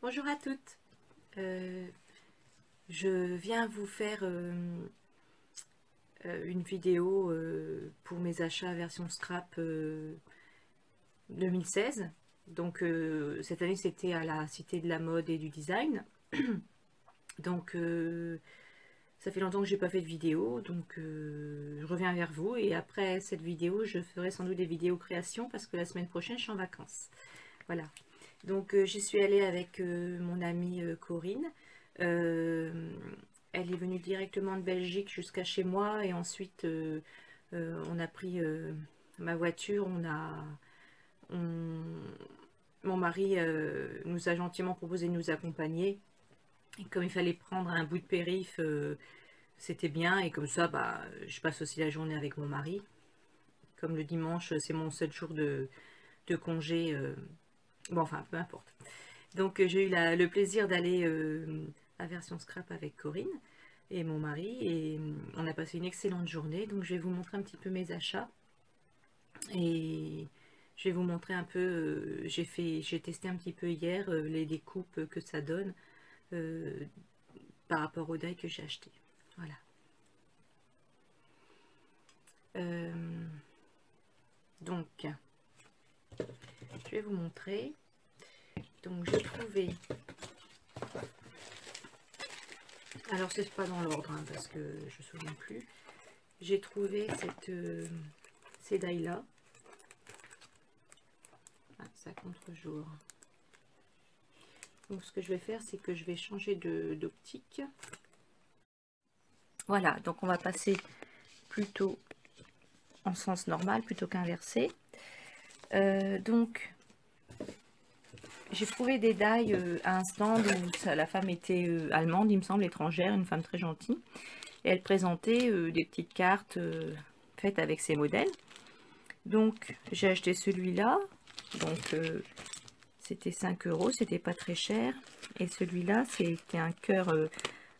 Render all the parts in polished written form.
Bonjour à toutes. Je viens vous faire une vidéo pour mes achats version scrap 2016. Donc cette année c'était à la Cité de la Mode et du Design. Donc ça fait longtemps que j'ai pas fait de vidéo, donc je reviens vers vous. Et après cette vidéo, je ferai sans doute des vidéos création parce que la semaine prochaine je suis en vacances. Voilà. Donc j'y suis allée avec mon amie Corinne. Elle est venue directement de Belgique jusqu'à chez moi et ensuite on a pris ma voiture. Mon mari nous a gentiment proposé de nous accompagner. Et comme il fallait prendre un bout de périph', c'était bien. Et comme ça, bah, je passe aussi la journée avec mon mari. Comme le dimanche, c'est mon seul jour de congé. Bon, enfin, peu importe. Donc j'ai eu le plaisir d'aller à Version Scrap avec Corinne et mon mari. Et on a passé une excellente journée. Donc je vais vous montrer un petit peu mes achats. Et je vais vous montrer un peu, j'ai testé un petit peu hier les découpes que ça donne par rapport au die que j'ai acheté. Voilà. Donc, je vais vous montrer. Donc, j'ai trouvé. Alors, c'est pas dans l'ordre hein, parce que je me souviens plus. J'ai trouvé ces die là. Ah, ça contre-jour. Donc, ce que je vais faire, c'est que je vais changer d'optique. Voilà, donc on va passer plutôt en sens normal plutôt qu'inversé. Donc j'ai trouvé des die à un stand où la femme était allemande, il me semble, étrangère, une femme très gentille, et elle présentait des petites cartes faites avec ces modèles. Donc j'ai acheté celui-là, donc c'était 5 €, c'était pas très cher, et celui-là c'était un cœur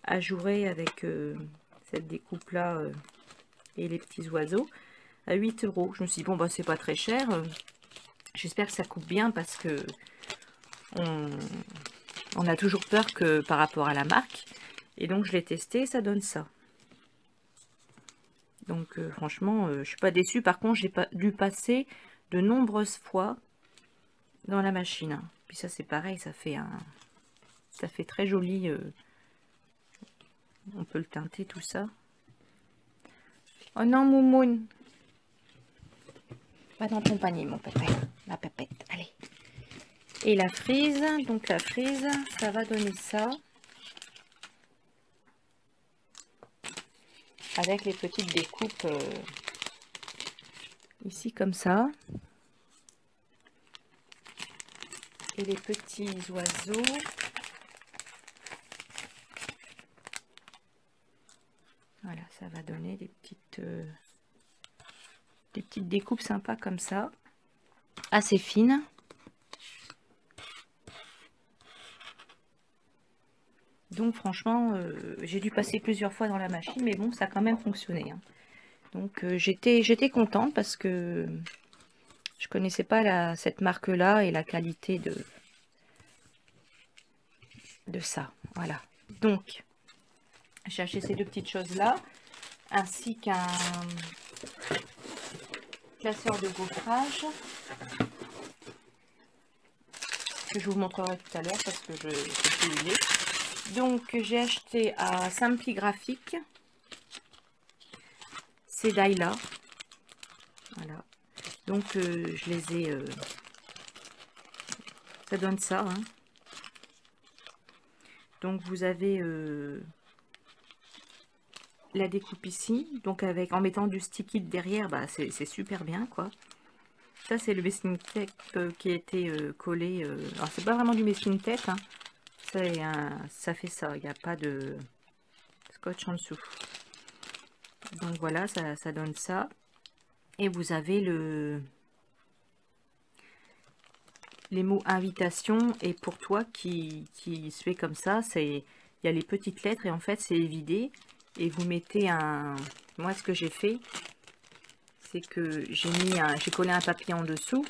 ajouré avec cette découpe là et les petits oiseaux à 8 €. Je me suis dit bon bah c'est pas très cher, j'espère que ça coupe bien parce que on a toujours peur que par rapport à la marque, et donc je l'ai testé, ça donne ça. Donc franchement je suis pas déçue. Par contre j'ai pas dû passer de nombreuses fois dans la machine, puis ça c'est pareil, ça fait très joli, on peut le teinter tout ça. Oh non Moumoun, pas dans ton panier mon pépette, ma pépette, allez. Et la frise, donc la frise, ça va donner ça. Avec les petites découpes ici comme ça. Et les petits oiseaux. Voilà, ça va donner des petites découpes sympas comme ça. Assez fines. Donc franchement, j'ai dû passer plusieurs fois dans la machine, mais bon, ça a quand même fonctionné. Hein. Donc j'étais contente parce que je connaissais pas cette marque-là et la qualité de ça. Voilà. Donc, j'ai acheté ces deux petites choses-là, ainsi qu'un classeur de gaufrage que je vous montrerai tout à l'heure parce que je suis oubliée. Donc j'ai acheté à Simpli Graphique ces die là. Voilà. Donc je les ai. Ça donne ça. Hein. Donc vous avez la découpe ici. Donc en mettant du sticky derrière, bah, c'est super bien quoi. Ça c'est le masking tape qui a été collé. Alors c'est pas vraiment du masking tape. Hein. Ça fait ça, il n'y a pas de scotch en dessous. Donc voilà, ça donne ça. Et vous avez les mots invitation et pour toi qui se fait comme ça. Il y a les petites lettres et en fait c'est évidé. Et vous mettez un... Moi ce que j'ai fait, c'est que j'ai collé un papier en dessous.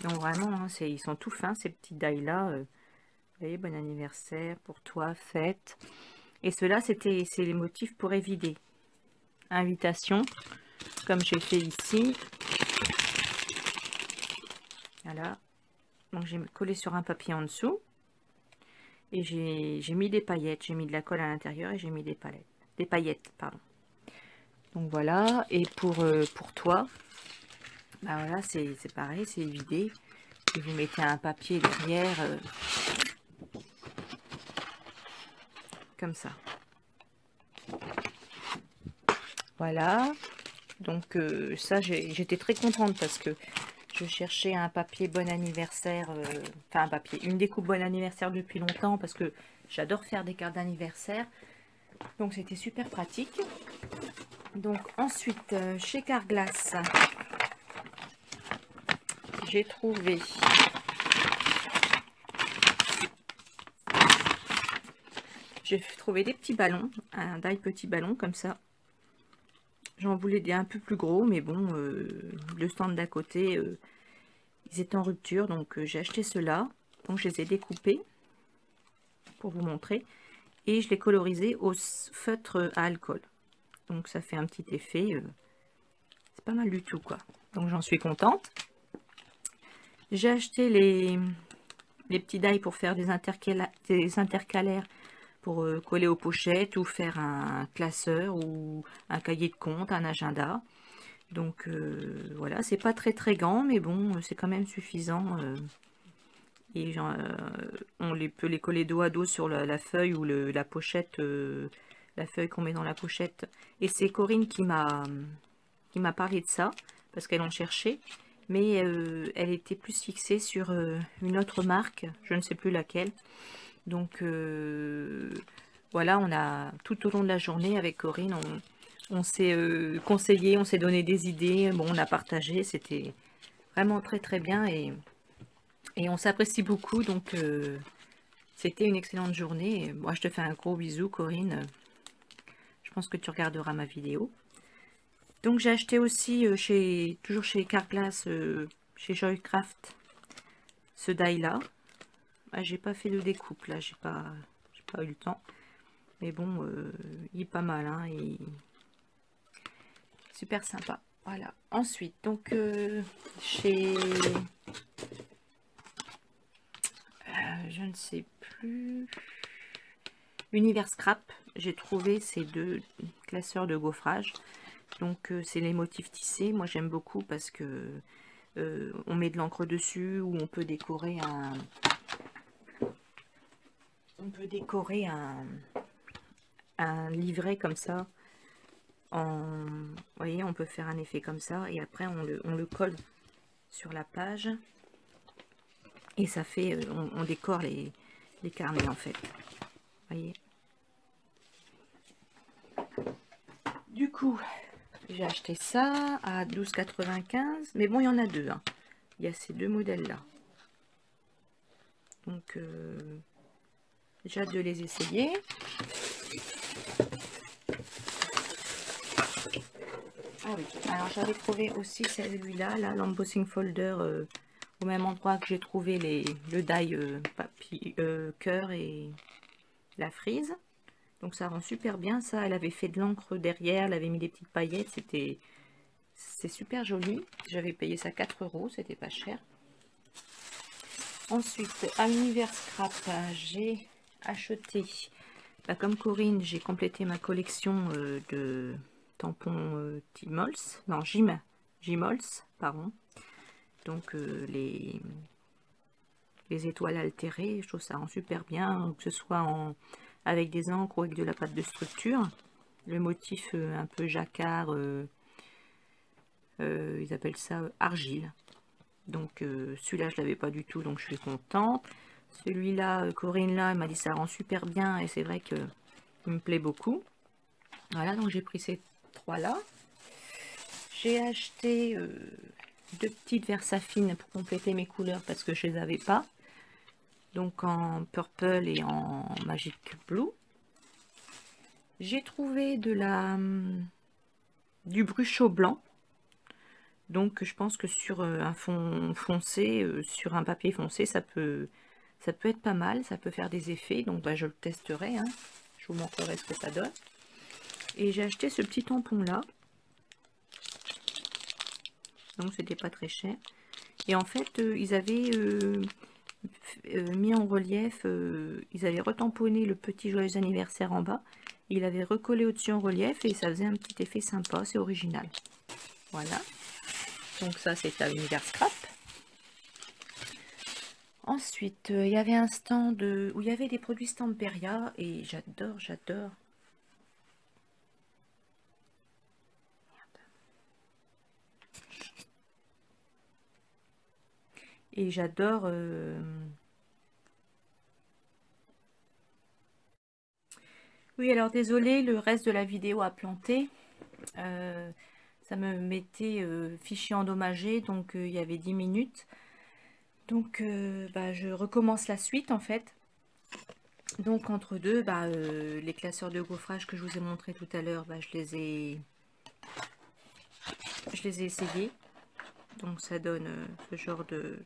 Donc vraiment, hein, ils sont tout fins ces petits die là. Vous voyez, bon anniversaire pour toi, fête. Et ceux-là, c'est les motifs pour évider. Invitation, comme j'ai fait ici. Voilà. Donc j'ai collé sur un papier en dessous. Et j'ai mis des paillettes. J'ai mis de la colle à l'intérieur et j'ai mis des paillettes, pardon. Donc voilà. Et pour toi, bah voilà, c'est pareil, c'est évidé. Et vous mettez un papier derrière, comme ça. Voilà. Donc ça, j'étais très contente parce que je cherchais un papier bon anniversaire, enfin un papier, une découpe bon anniversaire depuis longtemps parce que j'adore faire des cartes d'anniversaire. Donc c'était super pratique. Donc ensuite, chez Carglass, j'ai trouvé des petits ballons, un die petit ballon comme ça. J'en voulais des un peu plus gros, mais bon, le stand d'à côté, ils étaient en rupture, donc j'ai acheté ceux-là. Donc je les ai découpés pour vous montrer. Et je l'ai colorisé au feutre à alcool. Donc ça fait un petit effet. C'est pas mal du tout, quoi. Donc j'en suis contente. J'ai acheté les petits die pour faire des intercalaires pour coller aux pochettes ou faire un classeur ou un cahier de compte, un agenda. Donc voilà, c'est pas très grand, mais bon, c'est quand même suffisant. Et on peut les coller dos à dos sur la feuille ou la pochette, la feuille qu'on met dans la pochette. Et c'est Corinne qui m'a parlé de ça, parce qu'elle en cherchait. Mais elle était plus fixée sur une autre marque, je ne sais plus laquelle. Donc voilà, on a tout au long de la journée avec Corinne, on s'est conseillé, on s'est donné des idées. Bon, on a partagé, c'était vraiment très bien et on s'apprécie beaucoup. Donc c'était une excellente journée. Moi, je te fais un gros bisou, Corinne. Je pense que tu regarderas ma vidéo. Donc j'ai acheté aussi toujours chez Carglass, chez Joycraft, ce die là. Ah, j'ai pas fait de découpe là, j'ai pas eu le temps. Mais bon, il est pas mal, hein, super sympa. Voilà. Ensuite, donc chez je ne sais plus, Univers Scrap, j'ai trouvé ces deux classeurs de gaufrage. Donc c'est les motifs tissés. Moi j'aime beaucoup parce que on met de l'encre dessus ou on peut décorer un livret comme ça. Vous voyez, on peut faire un effet comme ça et après on le colle sur la page et ça fait, on décore les carnets en fait. Vous voyez. Du coup, j'ai acheté ça à 12,95 €, mais bon, il y en a deux. Hein. Il y a ces deux modèles-là. Donc, j'ai hâte de les essayer. Ah oui, alors j'avais trouvé aussi celui-là, l'embossing folder, au même endroit que j'ai trouvé le die papier, cœur et la frise. Donc ça rend super bien ça. Elle avait fait de l'encre derrière, elle avait mis des petites paillettes, c'est super joli. J'avais payé ça 4 €, c'était pas cher. Ensuite, à Univers Scrap, j'ai acheté, comme Corinne, j'ai complété ma collection de tampons Timols, non Gimols, pardon. Donc les étoiles altérées, je trouve ça rend super bien, que ce soit avec des encres ou avec de la pâte de structure. Le motif un peu jacquard, ils appellent ça argile. Donc celui-là je l'avais pas du tout, donc je suis contente. Celui-là, Corinne là, elle m'a dit ça rend super bien et c'est vrai que il me plaît beaucoup. Voilà, donc j'ai pris ces trois là. J'ai acheté deux petites Versafine pour compléter mes couleurs parce que je les avais pas. Donc en purple et en magic blue. J'ai trouvé du bruchot blanc. Donc je pense que sur un fond foncé, sur un papier foncé, ça peut être pas mal, ça peut faire des effets. Donc bah, je le testerai, hein. Je vous montrerai ce que ça donne. Et j'ai acheté ce petit tampon là. Donc c'était pas très cher. Et en fait, ils avaient mis en relief, ils avaient retamponné le petit joyeux anniversaire en bas. Il avait recollé au-dessus en relief et ça faisait un petit effet sympa, c'est original. Voilà. Donc ça, c'est à l'univers scrap. Ensuite, il y avait un stand où il y avait des produits Stamperia et j'adore. Et j'adore... Oui, alors désolé, le reste de la vidéo a planté. Ça me mettait fichier endommagé, donc il y avait 10 minutes. Donc bah, je recommence la suite en fait. Donc entre deux, bah, les classeurs de gaufrage que je vous ai montré tout à l'heure, bah, je les ai essayés. Donc ça donne ce genre de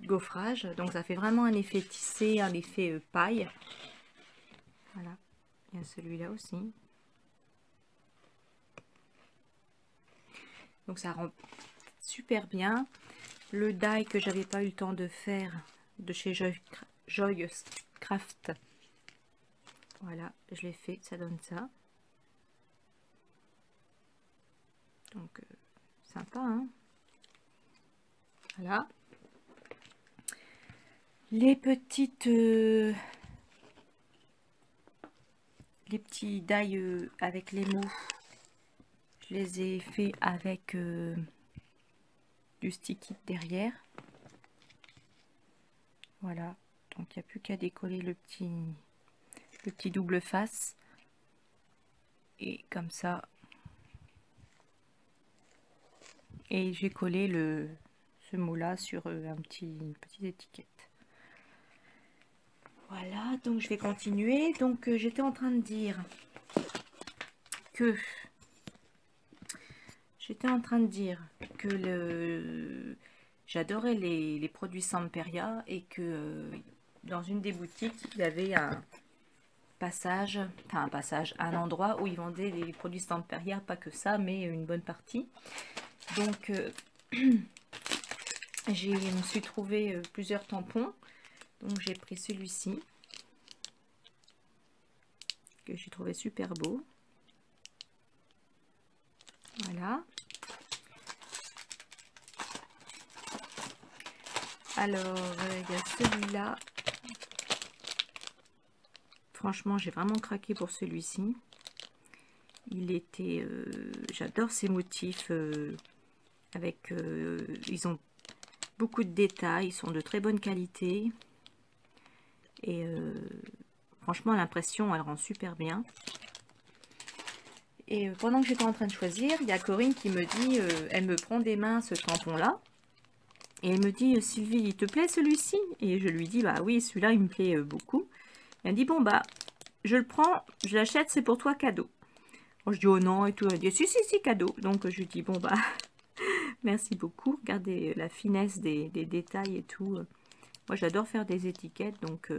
gaufrage. Donc ça fait vraiment un effet tissé, un effet paille. Voilà, il y a celui-là aussi. Donc ça rend super bien. Le die que j'avais pas eu le temps de faire de chez Joy Craft. Voilà, je l'ai fait, ça donne ça. Donc sympa, hein. Voilà. Les petites les petits die avec les mots, je les ai fait avec du sticky derrière. Voilà, donc il n'y a plus qu'à décoller le petit double face et comme ça. Et j'ai collé ce mot là sur une petite étiquette. Voilà, donc je vais continuer. Donc j'étais en train de dire que j'adorais les produits Samperia et que dans une des boutiques il y avait un endroit où ils vendaient les produits Samperia, pas que ça, mais une bonne partie. Donc je me suis trouvé plusieurs tampons. Donc j'ai pris celui-ci que j'ai trouvé super beau. Voilà. Alors il y a celui-là. Franchement, j'ai vraiment craqué pour celui-ci. Il était, j'adore ces motifs avec, ils ont beaucoup de détails, ils sont de très bonne qualité et franchement l'impression elle rend super bien. Et pendant que j'étais en train de choisir, il y a Corinne qui me dit, elle me prend des mains ce tampon là et elle me dit Sylvie, il te plaît celui-ci? Et je lui dis bah oui, celui-là il me plaît beaucoup. Elle me dit bon bah je le prends, je l'achète, c'est pour toi cadeau. Bon, je dis oh non et tout, elle dit si cadeau. Donc je lui dis bon bah merci beaucoup, regardez la finesse des détails et tout. Moi j'adore faire des étiquettes, donc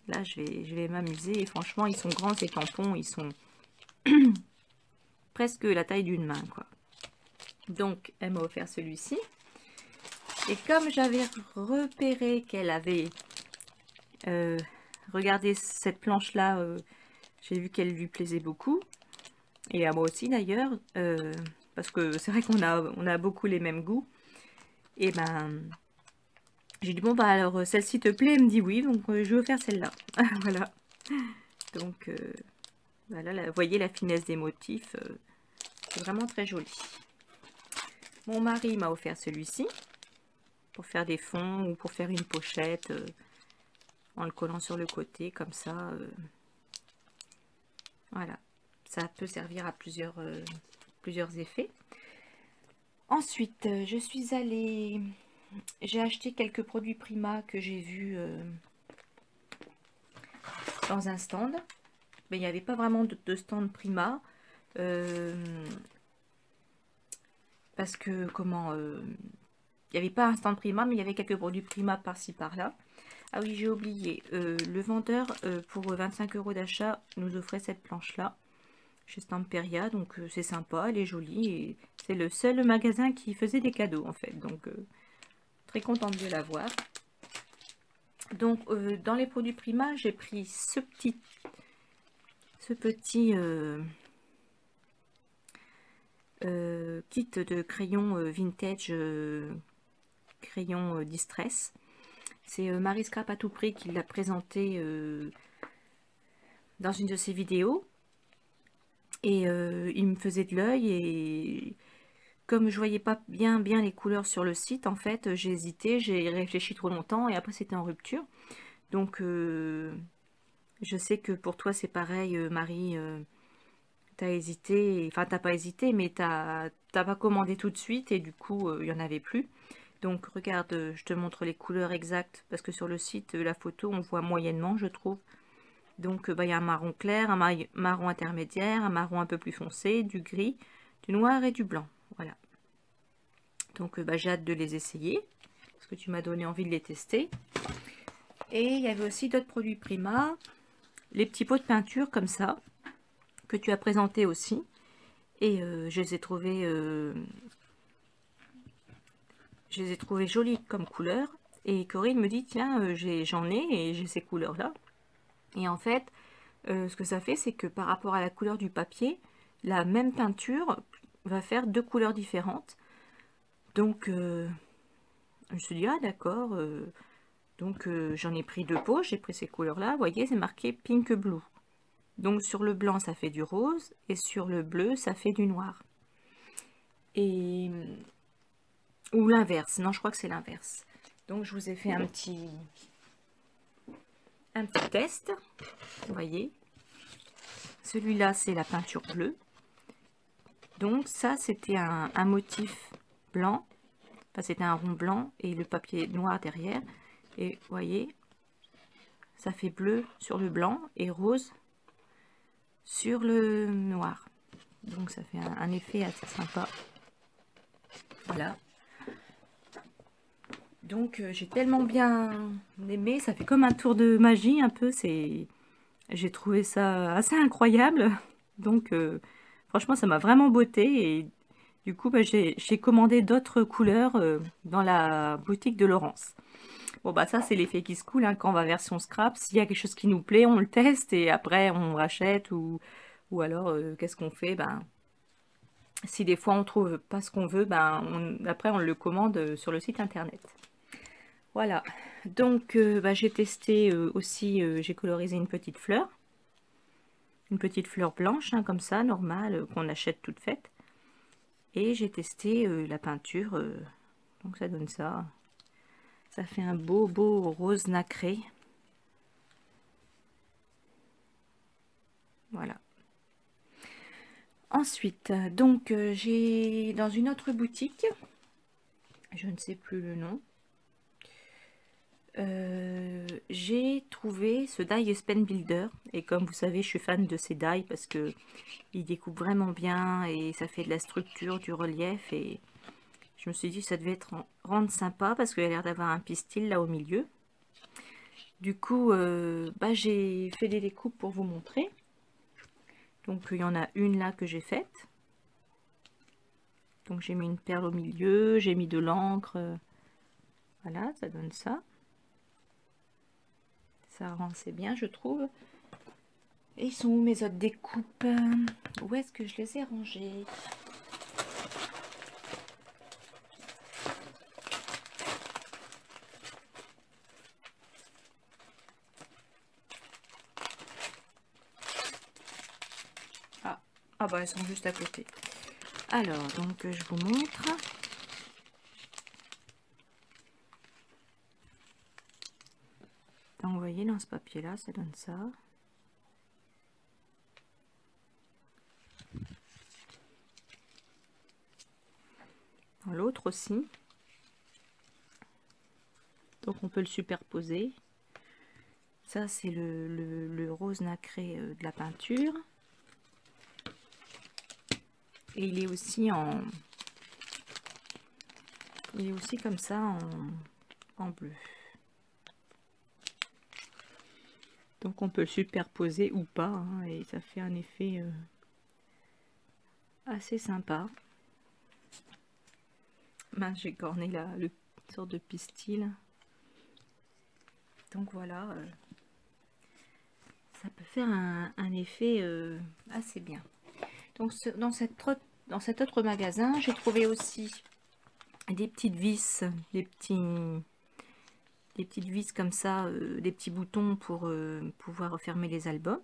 là je vais m'amuser. Et franchement ils sont grands ces tampons, ils sont presque la taille d'une main quoi. Donc elle m'a offert celui-ci. Et comme j'avais repéré qu'elle avait regardé cette planche là, j'ai vu qu'elle lui plaisait beaucoup. Et à moi aussi d'ailleurs, parce que c'est vrai qu'on a beaucoup les mêmes goûts. Et ben j'ai dit bon bah alors celle-ci te plaît? Elle me dit oui, donc je vais faire celle-là. Voilà. Donc voilà, vous voyez la finesse des motifs, c'est vraiment très joli. Mon mari m'a offert celui-ci pour faire des fonds ou pour faire une pochette en le collant sur le côté comme ça. Voilà, ça peut servir à plusieurs effets. Ensuite, je suis allée, j'ai acheté quelques produits Prima que j'ai vus dans un stand. Mais il n'y avait pas vraiment de stand Prima. parce que comment il n'y avait pas un stand Prima, mais il y avait quelques produits Prima par-ci par-là. Ah oui, j'ai oublié, le vendeur pour 25 € d'achat nous offrait cette planche là chez Stamperia, donc c'est sympa, elle est jolie et c'est le seul magasin qui faisait des cadeaux en fait, donc très contente de l'avoir. Donc dans les produits Prima, j'ai pris ce petit kit de crayon vintage, crayon distress. C'est Marie Scrap à tout prix qui l'a présenté dans une de ses vidéos. Et il me faisait de l'œil, et comme je voyais pas bien les couleurs sur le site, en fait, j'ai hésité, j'ai réfléchi trop longtemps et après c'était en rupture. Donc je sais que pour toi c'est pareil, Marie, t'as hésité, enfin t'as pas hésité, mais t'as pas commandé tout de suite et du coup il y en avait plus. Donc regarde, je te montre les couleurs exactes parce que sur le site, la photo on voit moyennement, je trouve. Donc il y a un marron clair, un marron intermédiaire, un marron un peu plus foncé, du gris, du noir et du blanc. Voilà. Donc j'ai hâte de les essayer parce que tu m'as donné envie de les tester. Et il y avait aussi d'autres produits Prima, les petits pots de peinture comme ça que tu as présenté aussi. Et je les ai trouvés jolis comme couleur. Et Corinne me dit tiens, j'en ai et j'ai ces couleurs là. Et en fait, ce que ça fait, c'est que par rapport à la couleur du papier, la même peinture va faire deux couleurs différentes. Donc, je me suis dit, ah d'accord. Donc, j'en ai pris deux pots, j'ai pris ces couleurs-là. Vous voyez, c'est marqué Pink Blue. Donc, sur le blanc, ça fait du rose. Et sur le bleu, ça fait du noir. Et... ou l'inverse. Non, je crois que c'est l'inverse. Donc, je vous ai fait un petit test. Vous voyez. Celui-là, c'est la peinture bleue. Donc ça, c'était un motif blanc. Enfin, c'était un rond blanc et le papier noir derrière. Et vous voyez, ça fait bleu sur le blanc et rose sur le noir. Donc ça fait un effet assez sympa. Voilà. Donc j'ai tellement bien aimé. Ça fait comme un tour de magie un peu. J'ai trouvé ça assez incroyable. Donc franchement, ça m'a vraiment botté. Et du coup, j'ai commandé d'autres couleurs dans la boutique de Laurence. Bon, bah ça, c'est l'effet qui se coule hein, quand on va version scrap. S'il y a quelque chose qui nous plaît, on le teste et après, on rachète ou alors, qu'est-ce qu'on fait? Ben, si des fois, on trouve pas ce qu'on veut, ben, après, on le commande sur le site internet. Voilà. Donc, j'ai testé aussi, j'ai colorisé une petite fleur. Une petite fleur blanche, hein, comme ça, normale, qu'on achète toute faite. Et j'ai testé la peinture, donc ça donne ça. Ça fait un beau rose nacré. Voilà. Ensuite, donc j'ai dans une autre boutique, je ne sais plus le nom, j'ai trouvé ce die Pen Builder. Et comme vous savez, je suis fan de ces die parce que ils découpent vraiment bien et ça fait de la structure, du relief. Et je me suis dit que ça devait être rendre sympa parce qu'il a l'air d'avoir un pistil là au milieu. Du coup, j'ai fait des découpes pour vous montrer. Donc il y en a une là que j'ai faite. Donc j'ai mis une perle au milieu, j'ai mis de l'encre. Voilà, ça donne ça. Ça rend assez bien, je trouve. Et ils sont où mes autres découpes? Où est-ce que je les ai rangées? Ah bah elles sont juste à côté. Alors, donc je vous montre. Donc vous voyez, dans ce papier là, ça donne ça. Dans l'autre aussi. Donc on peut le superposer. Ça c'est le rose nacré de la peinture. Et il est aussi en Il est aussi comme ça en bleu. Donc on peut le superposer ou pas, hein, et ça fait un effet assez sympa. Mince, j'ai corné le sorte de pistil. Donc voilà, ça peut faire un effet assez bien. Donc dans cet autre magasin, j'ai trouvé aussi des petites vis, des petites vis comme ça, des petits boutons pour pouvoir refermer les albums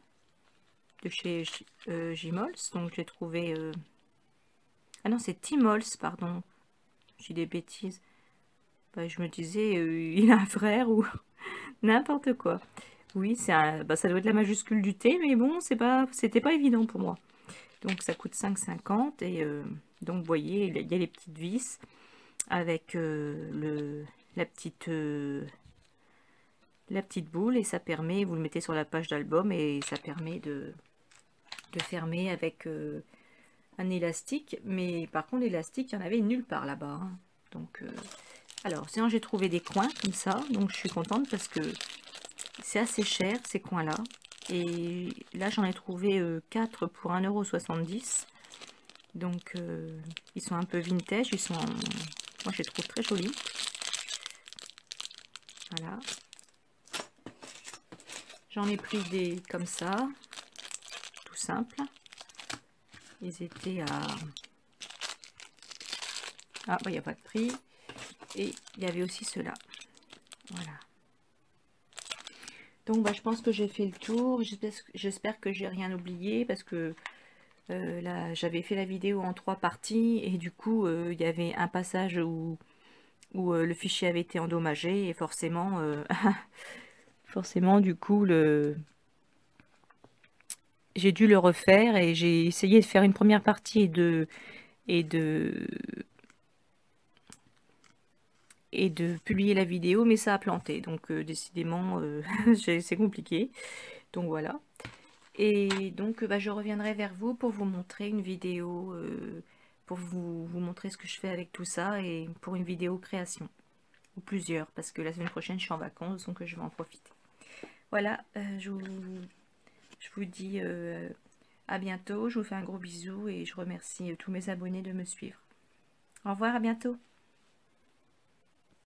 de chez Gimols. Donc j'ai trouvé ah non, c'est Timols, pardon, j'ai des bêtises. Bah, je me disais il a un frère ou n'importe quoi. Oui, c'est bah, ça doit être la majuscule du T, mais bon, c'était pas évident pour moi. Donc ça coûte 5,50 et donc vous voyez, il y a les petites vis avec la petite boule, et ça permet, vous le mettez sur la page d'album et ça permet de fermer avec un élastique. Mais par contre l'élastique, il n'y en avait nulle part là-bas, hein. Donc alors sinon j'ai trouvé des coins comme ça, donc je suis contente parce que c'est assez cher ces coins là, et là j'en ai trouvé 4 pour 1,70 €. Donc ils sont un peu vintage, moi je les trouve très jolis. Voilà, j'en ai pris des comme ça, tout simple. Ils étaient à... Ah, il n'y a pas de prix. Et il y avait aussi ceux-là. Voilà. Donc bah, je pense que j'ai fait le tour. J'espère que j'ai rien oublié, parce que là j'avais fait la vidéo en 3 parties et du coup il y avait un passage où le fichier avait été endommagé, et forcément forcément du coup j'ai dû le refaire, et j'ai essayé de faire une première partie et de publier la vidéo, mais ça a planté, donc décidément c'est compliqué. Donc voilà, et donc bah, je reviendrai vers vous pour vous montrer une vidéo, pour vous montrer ce que je fais avec tout ça, et pour une vidéo création, ou plusieurs, parce que la semaine prochaine je suis en vacances, donc je vais en profiter. Voilà, je vous dis à bientôt, je vous fais un gros bisou et je remercie tous mes abonnés de me suivre. Au revoir, à bientôt.